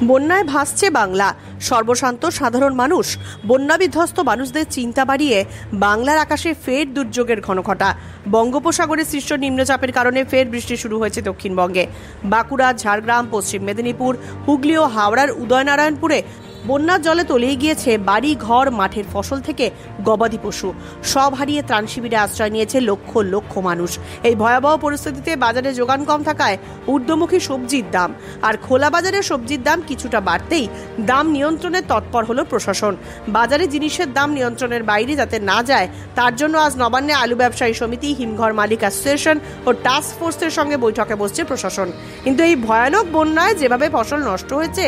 বন্যায় ভাসছে বাংলা। সর্বশান্ত সাধারণ মানুষ, বন্যা বিধ্বস্ত মানুষদের চিন্তা বাড়িয়ে বাংলার আকাশে ফের দুর্যোগের ঘনঘটা। বঙ্গোপসাগরে সৃষ্ট নিম্নচাপের কারণে ফের বৃষ্টি শুরু হয়েছে দক্ষিণবঙ্গে। বাঁকুড়া, ঝাড়গ্রাম, পশ্চিম মেদিনীপুর, হুগলি ও হাওড়ার উদয়নারায়ণপুরে বন্যার জলে তলিয়ে গিয়েছে বাড়ি, ঘর, মাঠের ফসল থেকে গবাদি পশু। সব হারিয়ে ত্রাণ শিবিরে আশ্রয় নিয়েছে লক্ষ লক্ষ মানুষ। এই ভয়াবহ পরিস্থিতিতে বাজারে যোগান কম থাকায় ঊর্ধ্বমুখী সবজির দাম, আর খোলা বাজারে সবজির দাম কিছুটা বাড়তেই দাম নিয়ন্ত্রণে তৎপর হলো প্রশাসন। বাজারে জিনিসের দাম নিয়ন্ত্রণের বাইরে যাতে না যায় তার জন্য আজ নবান্নে আলু ব্যবসায়ী সমিতি, হিমঘর মালিক অ্যাসোসিয়েশন ও টাস্ক ফোর্সের সঙ্গে বৈঠকে বসছে প্রশাসন। কিন্তু এই ভয়ানক বন্যায় যেভাবে ফসল নষ্ট হয়েছে,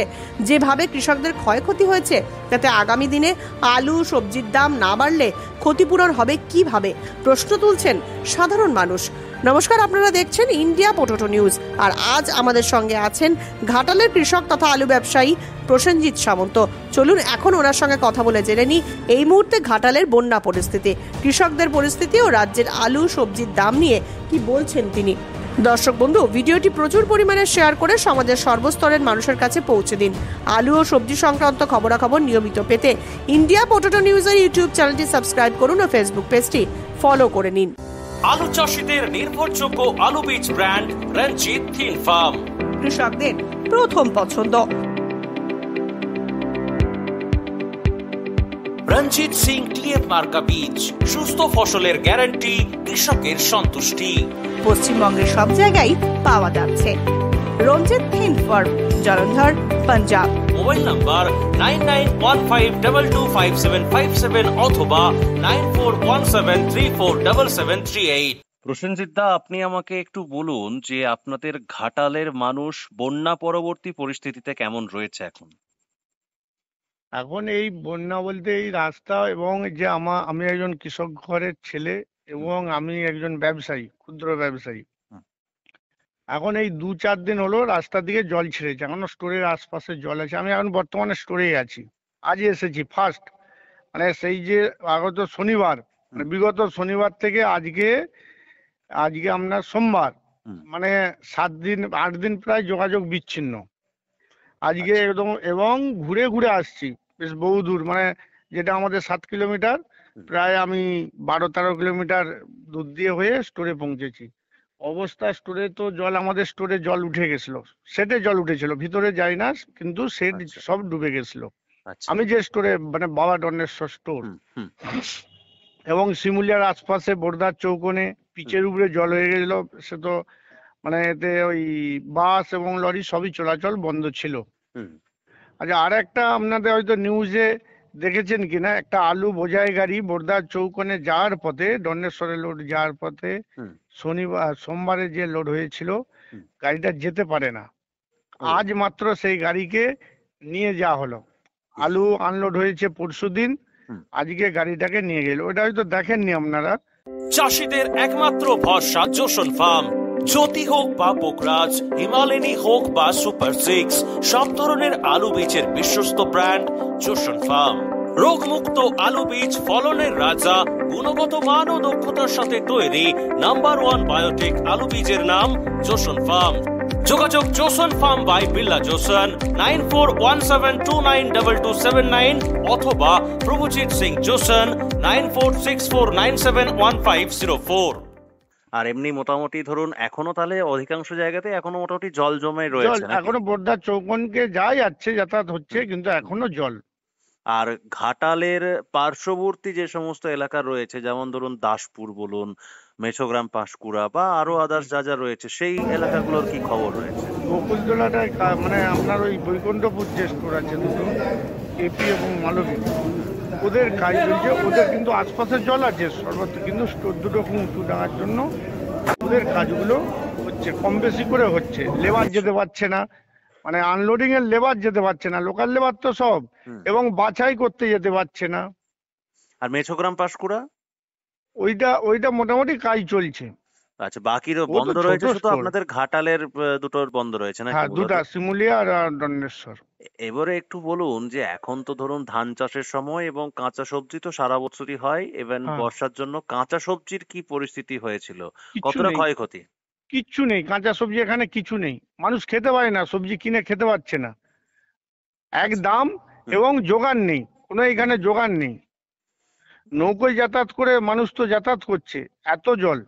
যেভাবে কৃষকদের ক্ষয়ক্ষতি হয়েছে, তাতে আগামী দিনে আলু সবজির দাম না বাড়লে ক্ষতিপূরণ হবে কিভাবে, প্রশ্ন তুলছেন সাধারণ মানুষ। নমস্কার, আপনারা দেখছেন ইন্ডিয়া পোটেটো নিউজ। আর আজ আমাদের সঙ্গে আছেন ঘাটালের কৃষক তথা আলু ব্যবসায়ী প্রসেনজিৎ সামন্ত। চলুন এখন ওনার সঙ্গে কথা বলে জেনে নিই এই মুহূর্তে ঘাটালের বন্যা পরিস্থিতি, কৃষকদের পরিস্থিতি ও রাজ্যের আলু সবজির দাম নিয়ে কি বলছেন তিনি। দর্শক বন্ধু, ভিডিওটি প্রচুর পরিমাণে শেয়ার করে সমাজের সর্বস্তরের মানুষের কাছে পৌঁছে দিন। আলু ও সবজি সংক্রান্ত খবরাখবর নিয়মিত পেতে ইন্ডিয়া পোটেটো নিউজের ইউটিউব চ্যানেলটি সাবস্ক্রাইব করুন ও ফেসবুক পেজটি ফলো করে নিন। আলু চাষীদের নির্ভরযোগ্য আলু বীজ ব্র্যান্ড রঞ্জিত থিন ফার্ম, কৃষকদের প্রথম পছন্দ। রঞ্জিত সিং টিএফ মার্কা বীজ, সুস্থ ফসলের গ্যারান্টি, কৃষকের সন্তুষ্টি। পশ্চিমবঙ্গের সব জায়গায় পাওয়া যাচ্ছে। Ranjit Thind farm, Jalandhar, Punjab. Mobile number 9915225757 অথবা 9417347738। প্রসেনজিৎ দা, আপনি আমাকে একটু বলুন যে আপনাদের ঘাটালের মানুষ বন্যা পরবর্তী পরিস্থিতিতে কেমন রয়েছে এখন? এখন এই বন্যা বলতে এই রাস্তা এবং যে আমি একজন কৃষক ঘরের ছেলে এবং আমি একজন ব্যবসায়ী, ক্ষুদ্র ব্যবসায়ী। এখন এই 2-4 দিন হলো রাস্তার দিকে জল ছেড়েছে, এখনো স্টোরের আশপাশে জল আছে। আমি এখন বর্তমানে স্টোরেই আছি, আজই এসেছি ফার্স্ট, মানে সেই যে আগত শনিবার, মানে বিগত শনিবার থেকে আজকে আপনার সোমবার, মানে 7-8 দিন প্রায় যোগাযোগ বিচ্ছিন্ন। আজকে একদম, এবং ঘুরে ঘুরে আসছি বেশ বহু দূর, মানে যেটা আমাদের 7 কিলোমিটার, প্রায় আমি 12-13 কিলোমিটার দূর দিয়ে হয়ে স্টোরে পৌঁছেছি। অবস্থা স্টোরে তো জল, আমাদের স্টোরে জল উঠে গেছিল, সেটে জল উঠেছিল, ভিতরে যাই না, কিন্তু সেট সব ডুবে গেছিল। আমি যে স্টোরে, মানে বাবা ডনেশ্বর স্টোর, এবং শিমুলিয়ার আশপাশে বোরদার চৌকনে পিচের উপরে জল হয়ে গেছিল। সে তো মানে এতে ওই বাস এবং লরি সবই চলাচল বন্ধ ছিল। আচ্ছা, আর একটা আপনাদের হয়তো নিউজে দেখেছেন কিনা, একটা আলু বোঝাই গাড়ি বোরদার চৌকনে যাওয়ার পথে, ডনেশ্বরে লোড যাওয়ার পথে সোমবারে যে লোড হয়েছিল, গাড়িটা যেতে পারে না। আজ মাত্র সেই গাড়িকে নিয়ে যাওয়া হলো। আলু আনলোড হয়েছে পরশুদিন, আজকে গাড়িটাকে নিয়ে গেল। ওটা হয়তো দেখেননি আপনারা। চাষীদের একমাত্র ভরসা জোসন ফার্ম। জ্যোতি হোক বা পোকরাজ, হিমালয়ানি হোক বা সুপার 6, সব ধরনের আলু বীজের বিশ্বস্ত ব্র্যান্ড জোসন ফার্ম। রোগমুক্ত আলু বীজ, ফলনের রাজা, গুণগত মান ও দক্ষতার সাথে তৈরি নাম্বার 1 বায়োটেক আলু বীজের নাম জোসন ফার্ম। যোগাযোগ Joseon farm by Billah Joseon, 9417292279 অথবা প্রভুজিৎ সিং জোসন, 9464971504। আর এমনি মোটামুটি ধরুন এখনো তাহলে অধিকাংশ জায়গাতে এখনো মোটামুটি জল জমে রয়েছে, এখনো বোরদার চৌকনকে যাই যাচ্ছে, যাতায়াত হচ্ছে, কিন্তু এখনো জল। আর ঘাটালের পার্শ্ববর্তী যে সমস্ত এলাকা রয়েছে, যেমন ধরুন দাসপুর বলুন, মেছোগ্রাম, পাঁশকুড়া বা আরো আদার্স যা যা রয়েছে, সেই এলাকাগুলোর কি খবর রয়েছে? বকুলতলাটায় মানে আপনার ওই বৈকুণ্ঠপুর যে স্টোর আছে দুটো, এপি এবং মালবী, ওদের কাজ চলছে। ওদের কিন্তু আশপাশে জল আছে সর্বত্র, কিন্তু স্টোর দুটো খুব উঁচু ডাঙার জন্য ওদের কাজগুলো হচ্ছে, কম বেশি করে হচ্ছে। লেবার যেতে পারছে না, মানে আনলোডিং এর লেবার যেতে পারছে না, লোকাল লেবার তো সব, এবং বাছাই করতে যেতে পারছে না। আর মেছোগ্রাম, পাঁশকুড়া ওইটা মোটামুটি কাজ চলছে। আচ্ছা, বাকি বন্ধ রয়েছে শুধু আপনাদের ঘাটালের দুটোর বন্ধ রয়েছে না? হ্যাঁ, দুটা, শিমুলিয়া আর ডনেশ্বর। এবারে একটু বলুন যে এখন তো ধরুন ধান চাষের সময় এবং কাঁচা সবজি তো সারা বছরই হয়, ইভেন বর্ষার জন্য কাঁচা সবজির কি পরিস্থিতি হয়েছিল, কতটা ক্ষয়ক্ষতি? কিচ্ছু নেই, কাঁচা সবজি এখানে কিছু নেই, মানুষ খেতে পারে না, সবজি কিনে খেতে পারছে না। এক দাম, এবং জোগান নেই, কোনো এখানে জোগান নেই। নৌকোয় যাতায়াত করে মানুষ তো যাতায়াত করছে, এত জল,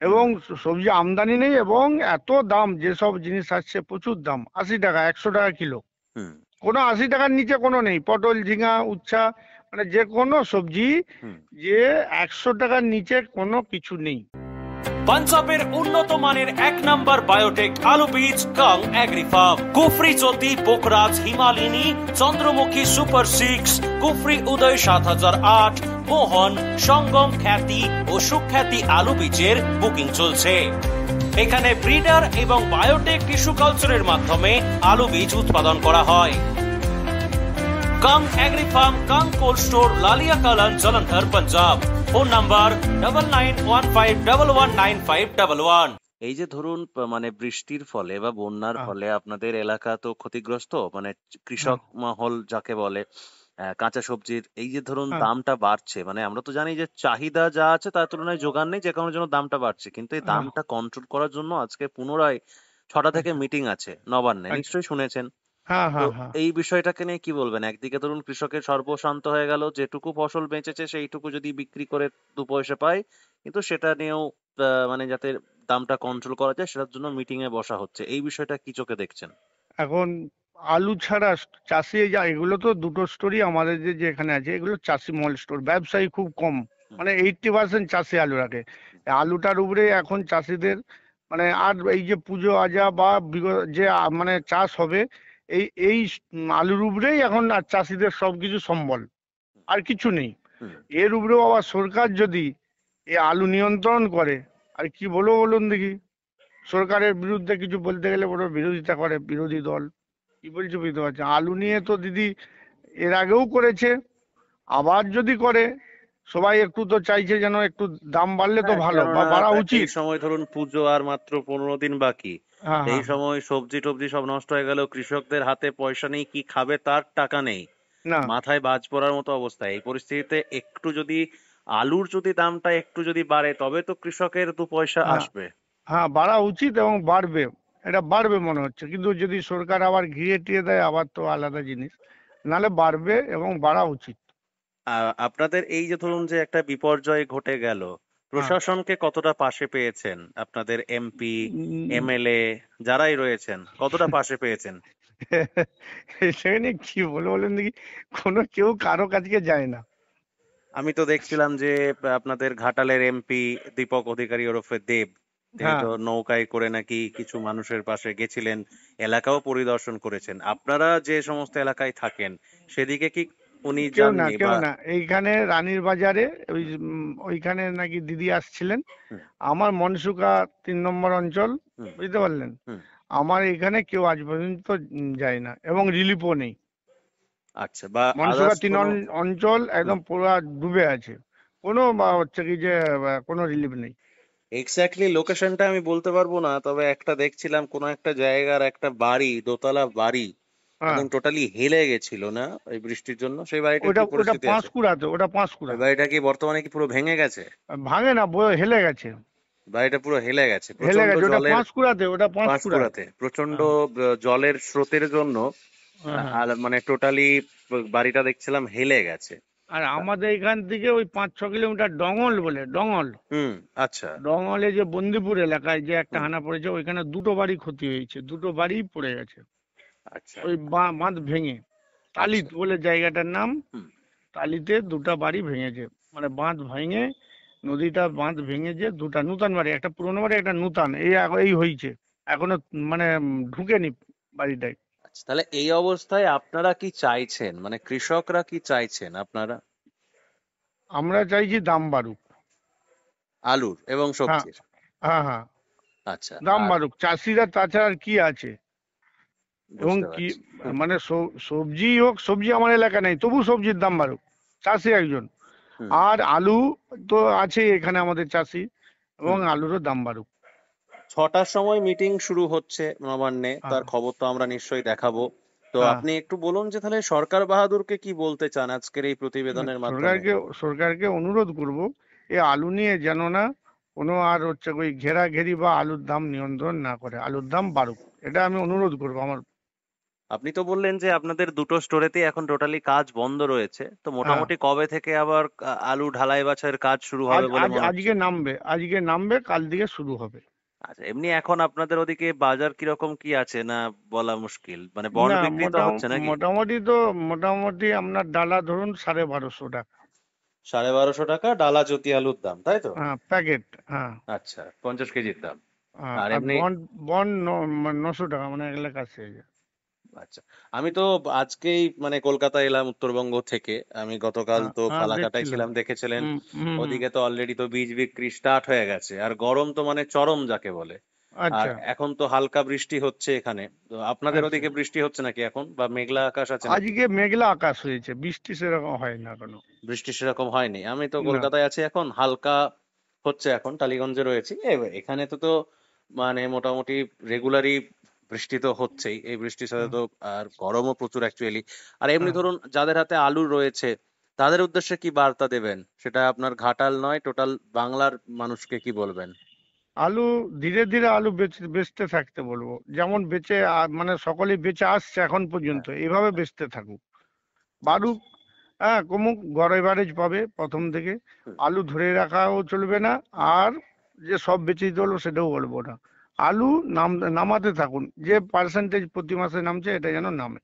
এবং সবজি আমদানি নেই, এবং এত দাম, যেসব জিনিস আসছে প্রচুর দাম, 80 টাকা 100 টাকা কিলো। হুম কোনো 80 টাকার নিচে কোনো নেই, পটল ঝিঙা উচ্ছা, মানে যে কোনো সবজি, হুম যে 100 টাকার নিচে কোনো কিছু নেই। পাঞ্জাবের উন্নত মানের 1 নম্বর বায়োটেক আলু বীজ কাং এগ্রি ফার্ম, কুফরি জ্যোতি, পোখরাজ, হিমালিনী, চন্দ্রমুখী সুপার 6, কুফরি উদয় 7008, মোহন, সঙ্গম খ্যাতি ও সুখ্যাতি আলু বীজের বুকিং চলছে। এখানে ব্রিডার এবং বায়োটেক টিস্যু কালচারের মাধ্যমে আলু বীজ উৎপাদন করা হয়। Kang agri farm, Kang cold store, Lalia Kalan, Jalandhar, Punjab. Phone number 9915119511। এই যে ধরুন মানে বৃষ্টির ফলে বা বন্যার হ্যাঁ, ফলে আপনাদের এলাকা তো ক্ষতিগ্রস্ত, মানে কৃষক মহল যাকে বলে, কাঁচা সবজির এই যে ধরুন হ্যাঁ, দামটা বাড়ছে, মানে আমরা তো জানি যে চাহিদা যা আছে তার তুলনায় যোগান নেই, যে কারণের জন্য দামটা বাড়ছে, কিন্তু এই হ্যাঁ, দামটা কন্ট্রোল করার জন্য আজকে পুনরায় 6টা থেকে আচ্ছা, মিটিং আছে নবান্নে, আচ্ছা, নিশ্চয়ই শুনেছেন। হ্যাঁ, তো হ্যাঁ, হ্যাঁ, এই বিষয়টাকে নিয়ে কি বলবেন? একদিকে ধরুন কৃষকের সর্বশান্ত হয়ে গেল, যেটুকু ফসল বেঁচেছে সেইটুকু যদি বিক্রি করে 2 পয়সা পায়, কিন্তু সেটা নিয়েও মানে যাতে দামটা কন্ট্রোল করা যায় সেটার জন্য মিটিং এ বসা হচ্ছে। এই বিষয়টা কি চোখে দেখছেন? এখন আলু ছাড়া চাষি, এগুলো তো দুটো স্টোরি আমাদের যে এখানে আছে, এগুলো চাষি মহল স্টোর, ব্যবসায়ী খুব কম, মানে 80% চাষি আলু রাখে। আলুটার উপরে এখন চাষিদের, মানে আর এই যে পুজো আজা বা যে মানে চাষ হবে, এই আলুর উপরেই এখন আর চাষিদের সবকিছু সম্বল, আর কিছু নেই। হুম এর উপরেও আবার সরকার যদি এই আলু নিয়ন্ত্রণ করে, আর কি বলবো বলুন দেখি, সরকারের বিরুদ্ধে কিছু বলতে গেলে বড় বিরোধিতা করে বিরোধী দল, কি বলছে বুঝতে পারছেন? আলু নিয়ে তো দিদি এর আগেও করেছে, আবার যদি করে, সবাই একটু তো চাইছে যেন একটু দাম বাড়লে তো হ্যাঁ, ভালো, বা কেননা বাড়া এই উচিত। সময় ধরুন পুজো আর মাত্র 15 দিন বাকি। হ্যাঁ, এই হ্যাঁ, হ্যাঁ, সময় সবজি টবজি সব নষ্ট হয়ে গেল, কৃষকদের হাতে পয়সা নেই, কি খাবে তার টাকা নেই, না, মাথায় বাজ পড়ার মতো অবস্থা। এই পরিস্থিতিতে একটু যদি আলুর যদি দামটা একটু যদি বাড়ে তবে তো কৃষকের 2 পয়সা হ্যাঁ, আসবে। হ্যাঁ, বাড়া উচিত এবং বাড়বে, এটা বাড়বে মনে হচ্ছে, কিন্তু যদি সরকার আবার ঘিরে টিয়ে দেয় আবার তো আলাদা জিনিস, নালে বাড়বে এবং বাড়া উচিত। আপনাদের এই যে ধরুন যে একটা বিপর্যয় ঘটে গেল, হ্যাঁ, প্রশাসনকে কতটা পাশে পেয়েছেন? আপনাদের এমপি, উম, এমএলএ যারাই রয়েছেন কতটা পাশে পেয়েছেন? সেখানে কি বলবো বলুন দেখি, কোনো কেউ কারো কাছে যায় না। আমি তো দেখছিলাম যে আপনাদের ঘাটালের এমপি দীপক অধিকারী ওরফে দেব, তিনি হ্যাঁ, তো নৌকায় করে নাকি কিছু মানুষের পাশে গেছিলেন, এলাকাও পরিদর্শন করেছেন। আপনারা যে সমস্ত এলাকায় থাকেন সেদিকে কি উনি কেউ না, যাননি কেউ বা? না, এইখানে রানীর বাজারে ওইখানে নাকি দিদি আসছিলেন। হুম আমার মনসুকা 3 নম্বর অঞ্চল, হুম বুঝতে পারলেন? হুম আমার এখানে কেউ আজ পর্যন্ত যায় না, এবং রিলিফও নেই। আচ্ছা, বা মনসুকা আদার্স তিন কোনো? অঞ্চল হুম একদম পুরো ডুবে আছে, কোনো বা হচ্ছে কি যে কোনো রিলিফ নেই। এক্স্যাক্টলি লোকেশনটা আমি বলতে পারবো না, তবে একটা দেখছিলাম কোনো একটা জায়গার একটা বাড়ি, দোতলা বাড়ি হ্যাঁ, একদম টোটালি হেলে গেছিল না এই বৃষ্টির জন্য? সেই বাড়িটার ওটা কি ওটা পরিস্থিতি আছে? পাঁশকুড়াতে, ওটা পাঁশকুড়া। ওই বাড়িটা কি বর্তমানে কি পুরো ভেঙে গেছে? ভাঙে না, হেলে গেছে, বাড়িটা পুরো হেলে গেছে হেলে প্রচন্ড গেছে, ওটা জলের। পাঁশকুড়াতে, ওটা পাঁশকুড়ায়। পাঁশকুড়াতে প্রচন্ড হ্যাঁ, জলের স্রোতের জন্য হ্যাঁ, হ্যাঁ। আর মানে টোটালি বাড়িটা দেখছিলাম হেলে গেছে। আর আমাদের এখান থেকে ওই 5-6 কিলোমিটার ডঙ্গল বলে, ডঙ্গল, হুম আচ্ছা। ডঙ্গলে যে বন্দিপুর এলাকায় যে একটা হুম হানা পড়েছে, ওইখানে দুটো বাড়ি ক্ষতি হয়েছে, দুটো বাড়ি পড়ে গেছে, আচ্ছা ওই বাঁধ ভেঙে। তালিত আচ্ছা। বলে জায়গাটার নাম, হুম তালিতে দুটো বাড়ি ভেঙেছে, মানে বাঁধ ভেঙে, নদীটা বাঁধ ভেঙেছে, দুটা নূতন বাড়ি, একটা পুরনো বাড়ি, একটা নূতন, এই হয়েছে এখনো, মানে ঢুকেনি বাড়িটায়। আচ্ছা, তাহলে এই অবস্থায় আপনারা কি চাইছেন, মানে কৃষকরা কি চাইছেন আপনারা? আমরা চাইছি দাম বাড়ুক। আলুর এবং হ্যাঁ, সবজির? হ্যাঁ, হ্যাঁ, আচ্ছা। দাম আর বাড়ুক, চাষিরা তাছাড়া আর কি আছে। এবং বুঝতে কি, পারছি। হুম মানে সবজি হোক, সবজি আমার এলাকা নেই, তবু সবজির দাম বাড়ুক, চাষি একজন। হুম আর আলু তো আছে এখানে আমাদের চাষি, এবং হুম আলুরও দাম বাড়ুক। 6টার সময় মিটিং শুরু হচ্ছে নবান্নে, হ্যাঁ, তার খবর তো আমরা নিশ্চয়ই দেখাবো। তো হ্যাঁ, আপনি একটু বলুন যে তাহলে সরকার বাহাদুরকে কি বলতে চান আজকের এই প্রতিবেদনের মাধ্যমে? সরকারকে সরকারকে অনুরোধ করব, এই আলু নিয়ে যেন না কোনো আর হচ্ছে ওই ঘেরাঘেরি বা আলুর দাম নিয়ন্ত্রণ না করে, আলুর দাম বাড়ুক, এটা আমি অনুরোধ করব আমার। আপনি তো বললেন যে আপনাদের দুটো স্টোরেতেই এখন টোটালি কাজ বন্ধ রয়েছে, তো মোটামুটি কবে থেকে আবার আলু ঢালাই বাছাইয়ের কাজ শুরু হবে বলে মনে হচ্ছে? আজকে নামবে, কাল থেকে শুরু হবে। আচ্ছা, এমনি এখন আপনাদের ওদিকে বাজার কিরকম কি আছে না বলা মুশকিল, মানে বন্ড না, বিক্রি তো হচ্ছে নাকি? মোটামুটি আপনার ডালা ধরুন 1250 টাকা। 1250 টাকা ডালা জ্যোতি আলুর দাম, তাই তো? হ্যাঁ, প্যাকেট। হ্যাঁ। আচ্ছা, 50 কেজির দাম। আর আর এমনি বন্ড 900 টাকা, মানে 1 লাখ 80,000। আচ্ছা, আমি তো আজকেই মানে কলকাতা এলাম উত্তরবঙ্গ থেকে। আমি গতকাল হ্যাঁ, তো হ্যাঁ, ফালাকাটায় দেখছিলাম। ছিলাম, দেখেছিলেন। হুম, হুম, হুম। ওদিকে তো অলরেডি তো বীজ বিক্রি স্টার্ট হয়ে গেছে, আর গরম তো মানে চরম যাকে বলে। আর আচ্ছা, এখন তো হালকা বৃষ্টি হচ্ছে এখানে। তো আপনাদের আচ্ছা। ওদিকে বৃষ্টি হচ্ছে নাকি এখন, বা মেঘলা আকাশ আছে নাকি? আজকে মেঘলা আকাশ হয়েছে, বৃষ্টি সেরকম হয় না এখনো। বৃষ্টি সেরকম হয়নি। আমি তো না। কলকাতায় আছি এখন, হালকা হচ্ছে, এখন টালিগঞ্জে রয়েছি। এখানে তো মানে মোটামুটি রেগুলারই বৃষ্টি তো হচ্ছেই। এই বৃষ্টির সাথে হ্যাঁ, তো আর গরমও প্রচুর অ্যাকচুয়ালি। আর এমনি হ্যাঁ। ধরুন যাদের হাতে আলু রয়েছে তাদের উদ্দেশ্যে কি বার্তা দেবেন? সেটা আপনার ঘাটাল নয়, টোটাল বাংলার মানুষকে কি বলবেন? আলু ধীরে ধীরে আলু বেচতে থাকতে বলবো, যেমন মানে সকলেই বেচে আসছে এখন পর্যন্ত, হ্যাঁ। এভাবে বেচতে থাকুক। বাড়ুক, হ্যাঁ, কমুক, গড় এভারেজ পাবে প্রথম থেকে। হুম। আলু ধরে রাখাও চলবে না, আর যে সব বেচে দিতে বলবো সেটাও বলবো না। আলু নামাতে থাকুন, যে পার্সেন্টেজ প্রতি মাসে নামছে এটা যেন নামে।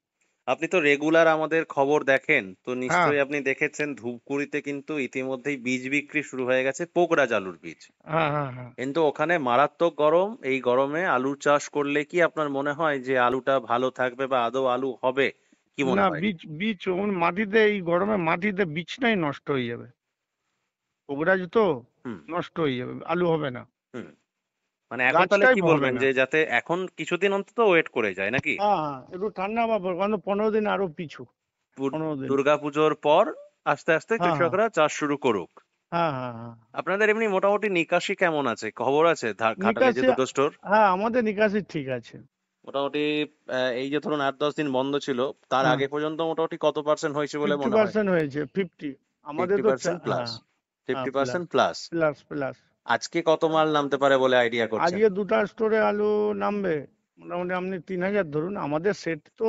আপনি তো রেগুলার আমাদের খবর দেখেন, তো হ্যাঁ, নিশ্চয়ই আপনি দেখেছেন ধূপগুড়িতে কিন্তু ইতিমধ্যেই বীজ বিক্রি শুরু হয়ে গেছে, পোকরাজ আলুর বীজ। হ্যাঁ, হ্যাঁ, হ্যাঁ। কিন্তু ওখানে মারাত্মক গরম। এই গরমে আলু চাষ করলে কি আপনার মনে হয় যে আলুটা ভালো থাকবে বা আদৌ আলু হবে? কি মনে না, হয়? বীজ মাটিতে, এই গরমে মাটিতে বীজটাই নষ্ট হয়ে যাবে। পোকরাজ তো হুম। নষ্ট হয়ে যাবে, আলু হবে না, হুম। মানে এখন তাহলে গাছটাই কি হবে বলবেন, না। যে যাতে এখন কিছুদিন অন্তত ওয়েট করে যায় নাকি? হ্যাঁ, হ্যাঁ, একটু ঠান্ডা বা 15 দিন আরো পিছু। 15 দিন। দুর্গাপুজোর পর আস্তে আস্তে হ্যাঁ, হ্যাঁ, কৃষকরা চাষ শুরু করুক। হ্যাঁ, হ্যাঁ, হ্যাঁ। আপনাদের এমনি মোটামুটি নিকাশি কেমন আছে, খবর আছে? ঘাটালে যে নিকাশি, দুটো স্টোর, হ্যাঁ, আমাদের নিকাশি ঠিক আছে। মোটামুটি এই যে ধরুন 8-10 দিন বন্ধ ছিল, তার হ্যাঁ, আগে পর্যন্ত মোটামুটি কত পার্সেন্ট হয়েছে বলে মনে হয়? 50% হয়েছে, 50। আমাদের তো 50% প্লাস। হ্যাঁ, হ্যাঁ, প্লাস, 50% প্লাস। Plus, plus. আজকে কত মাল নামতে পারে বলে আইডিয়া করছেন? আজকে দুটা স্টোরে আলু নামবে, মোটামুটি আপনি 3000 ধরুন। আমাদের সেট তো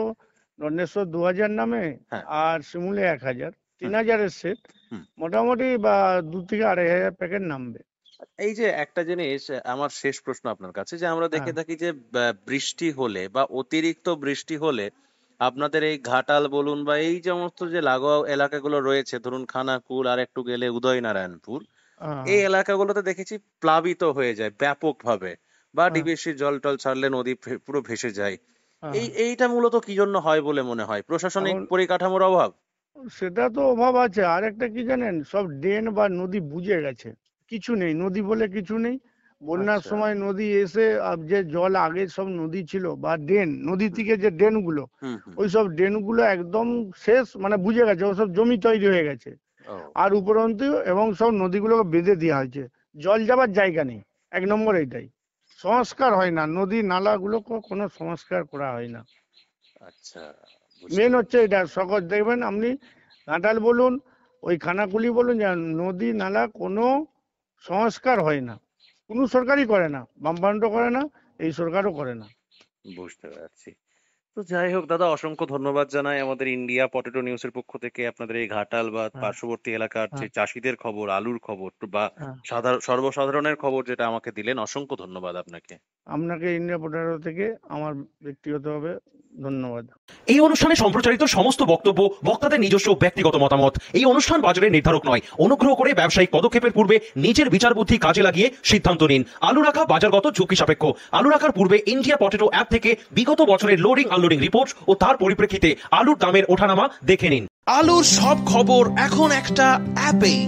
দণ্ডেশ্বর 2000 নামে, হ্যাঁ। আর শিমুলে 1000, হুম। 3000-এর সেট। হুম। মোটামুটি বা 2 থেকে 2500 প্যাকেট নামবে। এই যে একটা জিনিস, আমার শেষ প্রশ্ন আপনার কাছে, যে আমরা দেখে হ্যাঁ, থাকি যে বৃষ্টি হলে বা অতিরিক্ত বৃষ্টি হলে আপনাদের এই ঘাটাল বলুন বা এই সমস্ত যে লাগোয়া এলাকাগুলো রয়েছে, ধরুন খানাকুল আর একটু গেলে উদয়নারায়ণপুর, এই হ্যাঁ, এলাকাগুলোতে দেখেছি প্লাবিত হয়ে যায় ব্যাপকভাবে, বা হ্যাঁ, ডিবিসি জল টল ছাড়লে নদী পুরো ভেসে যায়। হ্যাঁ। এইটা মূলত কি জন্য হয় বলে মনে হয়? প্রশাসনিক এখন পরিকাঠামোর অভাব? সেটা তো অভাব আছে, আর একটা কি জানেন, সব ড্রেন বা নদী বুজে গেছে, কিছু নেই, নদী বলে কিছু নেই। বন্যার আচ্ছা। সময় নদী এসে যে জল, আগে সব নদী ছিল বা ড্রেন, নদী হুম। থেকে যে ড্রেনগুলো, হুম। হুম। ওই সব ড্রেনগুলো একদম শেষ, মানে বুজে গেছে, ওসব জমি তৈরি হয়ে গেছে। ও। আর উপরন্তু এবং সব নদীগুলোকে বেঁধে দেওয়া হয়েছে, জল যাবার জায়গা নেই। 1 নম্বর এইটাই, সংস্কার হয় না, নদী নালাগুলোকে কোনো সংস্কার করা হয় না। আচ্ছা, বুঝতে মেন হচ্ছে পেরেছি। এটা, সকল দেখবেন আপনি, ঘাটাল বলুন, ওই খানাকুলি বলুন, যে নদী নালা কোনো সংস্কার হয় না, কোনো সরকারই করে না, বামফ্রন্ট করে না, এই সরকারও করে না। বুঝতে পারছি। তো যাই হোক দাদা, অসংখ্য ধন্যবাদ জানাই আমাদের ইন্ডিয়া পটেটো নিউজের পক্ষ থেকে আপনাদের এই ঘাটাল বা হ্যাঁ, পার্শ্ববর্তী এলাকার যে হ্যাঁ, চাষিদের খবর, আলুর খবর বা হ্যাঁ। সর্বসাধারণের খবর যেটা আমাকে দিলেন, অসংখ্য ধন্যবাদ আপনাকে। আপনাকে ইন্ডিয়া পোর্টাল থেকে আমার ব্যক্তিগতভাবে ধন্যবাদ। এই অনুষ্ঠানে সম্প্রচারিত সমস্ত বক্তব্য বক্তাদের নিজস্ব ব্যক্তিগত মতামত। এই অনুষ্ঠান বাজারের নির্ধারক নয়। অনুগ্রহ করে ব্যবসায়িক পদক্ষেপের পূর্বে নিজের বিচার বুদ্ধি কাজে লাগিয়ে সিদ্ধান্ত নিন। আলু রাখা বাজারগত ঝুঁকি সাপেক্ষ। আলু রাখার পূর্বে ইন্ডিয়া পটেটো অ্যাপ থেকে বিগত বছরের লোডিং আনলোডিং রিপোর্ট ও তার পরিপ্রেক্ষিতে আলুর দামের ওঠানামা দেখে নিন। আলুর সব খবর এখন একটা অ্যাপেই।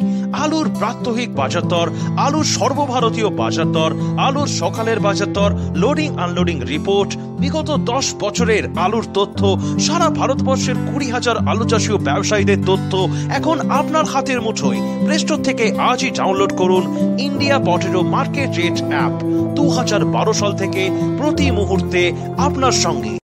আলুর প্রাত্যহিক বাজারদর, আলুর সর্বভারতীয় বাজারদর, আলুর সকালের বাজারদর, লোডিং আনলোডিং রিপোর্ট, বিগত 10 বছরের আলুর তথ্য, সারা ভারতবর্ষের 20,000 আলু চাষী ও ব্যবসায়ীদের তথ্য এখন আপনার হাতের মুঠোয়। প্লে স্টোর থেকে আজই ডাউনলোড করুন India potato market rate app. 2012 সাল থেকে প্রতি মুহূর্তে আপনার সঙ্গে।